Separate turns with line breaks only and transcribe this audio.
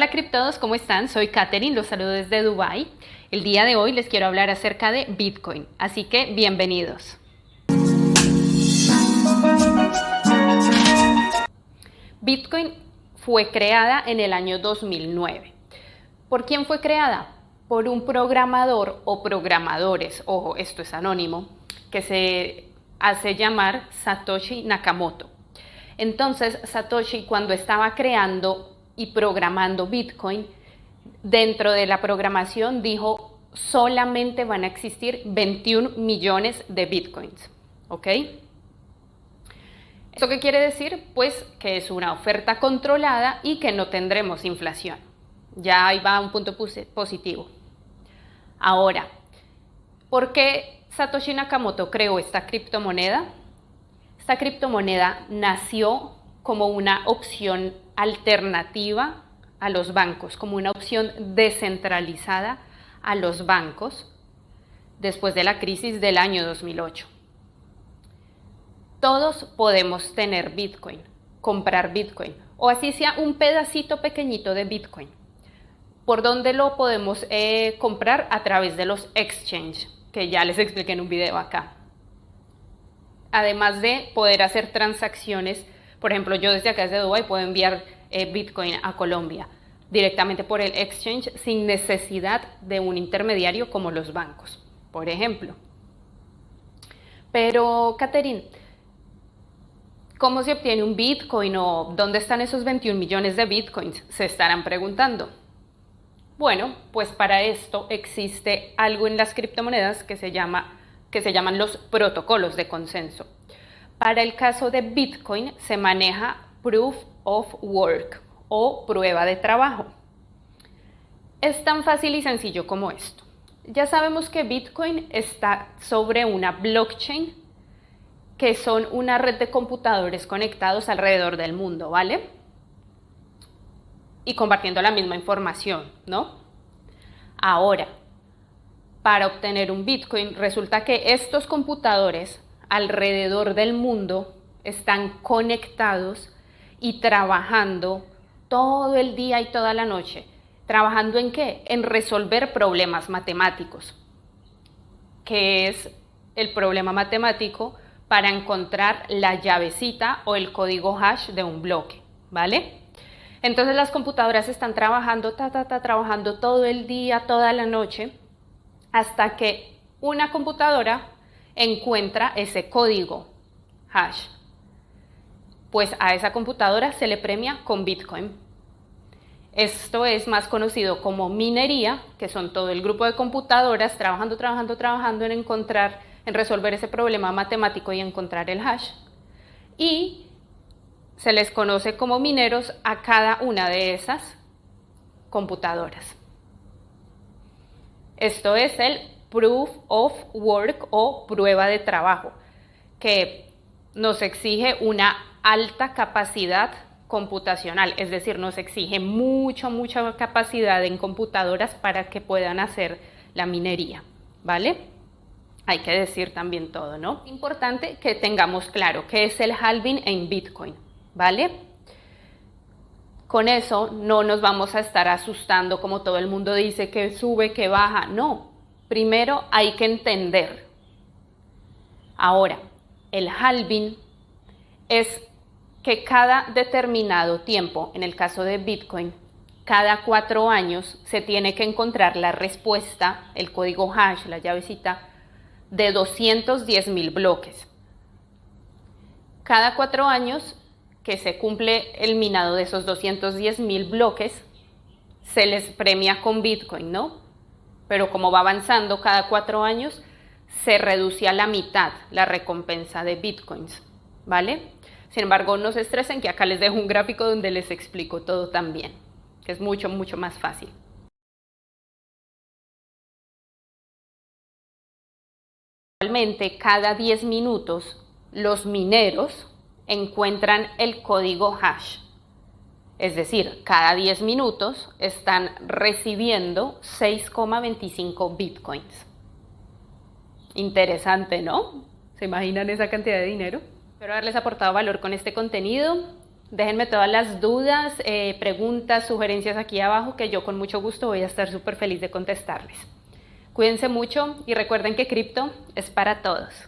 Hola criptodos, ¿cómo están? Soy Katherine, los saludo desde Dubái. El día de hoy les quiero hablar acerca de Bitcoin, así que bienvenidos. Bitcoin fue creada en el año 2009. ¿Por quién fue creada? Por un programador o programadores, ojo, esto es anónimo, que se hace llamar Satoshi Nakamoto. Entonces, Satoshi, cuando estaba creando y programando Bitcoin, dentro de la programación dijo solamente van a existir 21 millones de Bitcoins, ¿ok? ¿Esto qué quiere decir? Pues que es una oferta controlada y que no tendremos inflación. Ya ahí va un punto positivo. Ahora, ¿por qué Satoshi Nakamoto creó esta criptomoneda? Esta criptomoneda nació como una opción alternativa a los bancos, como una opción descentralizada a los bancos después de la crisis del año 2008. Todos podemos tener Bitcoin, comprar Bitcoin, o así sea un pedacito pequeñito de Bitcoin. ¿Por dónde lo podemos comprar? A través de los exchanges, que ya les expliqué en un video acá. Además de poder hacer transacciones, por ejemplo, yo desde acá, desde Dubái, puedo enviar Bitcoin a Colombia directamente por el exchange sin necesidad de un intermediario como los bancos, por ejemplo. Pero, Katherine, ¿cómo se obtiene un Bitcoin o dónde están esos 21 millones de Bitcoins? Se estarán preguntando. Bueno, pues para esto existe algo en las criptomonedas que se llaman los protocolos de consenso. Para el caso de Bitcoin se maneja Proof of Work o prueba de trabajo. Es tan fácil y sencillo como esto. Ya sabemos que Bitcoin está sobre una blockchain, que son una red de computadores conectados alrededor del mundo, ¿vale? Y compartiendo la misma información, ¿no? Ahora, para obtener un Bitcoin, resulta que estos computadores alrededor del mundo están conectados y trabajando todo el día y toda la noche. ¿Trabajando en qué? En resolver problemas matemáticos. ¿Qué es el problema matemático? Para encontrar la llavecita o el código hash de un bloque, ¿vale? Entonces las computadoras están trabajando, trabajando todo el día, toda la noche, hasta que una computadora encuentra ese código hash. Pues a esa computadora se le premia con Bitcoin. Esto es más conocido como minería, que son todo el grupo de computadoras trabajando en resolver ese problema matemático y encontrar el hash. Y se les conoce como mineros a cada una de esas computadoras. Esto es el Proof of Work o prueba de trabajo, que nos exige una alta capacidad computacional, es decir, nos exige mucha capacidad en computadoras para que puedan hacer la minería, ¿vale? Hay que decir también todo, ¿no? Importante que tengamos claro qué es el halving en Bitcoin, ¿vale? Con eso no nos vamos a estar asustando como todo el mundo dice, que sube, que baja. No, primero hay que entender. Ahora, el halving es que cada determinado tiempo, en el caso de Bitcoin, cada 4 años se tiene que encontrar la respuesta, el código hash, la llavecita, de 210.000 bloques. Cada 4 años que se cumple el minado de esos 210.000 bloques, se les premia con Bitcoin, ¿no? Pero como va avanzando cada 4 años, se reduce a la mitad la recompensa de Bitcoins, ¿vale? Sin embargo, no se estresen, que acá les dejo un gráfico donde les explico todo también, que es mucho más fácil. Actualmente, cada 10 minutos, los mineros encuentran el código hash. Es decir, cada 10 minutos están recibiendo 6,25 bitcoins. Interesante, ¿no? ¿Se imaginan esa cantidad de dinero? Espero haberles aportado valor con este contenido. Déjenme todas las dudas, preguntas, sugerencias aquí abajo que yo con mucho gusto voy a estar súper feliz de contestarles. Cuídense mucho y recuerden que cripto es para todos.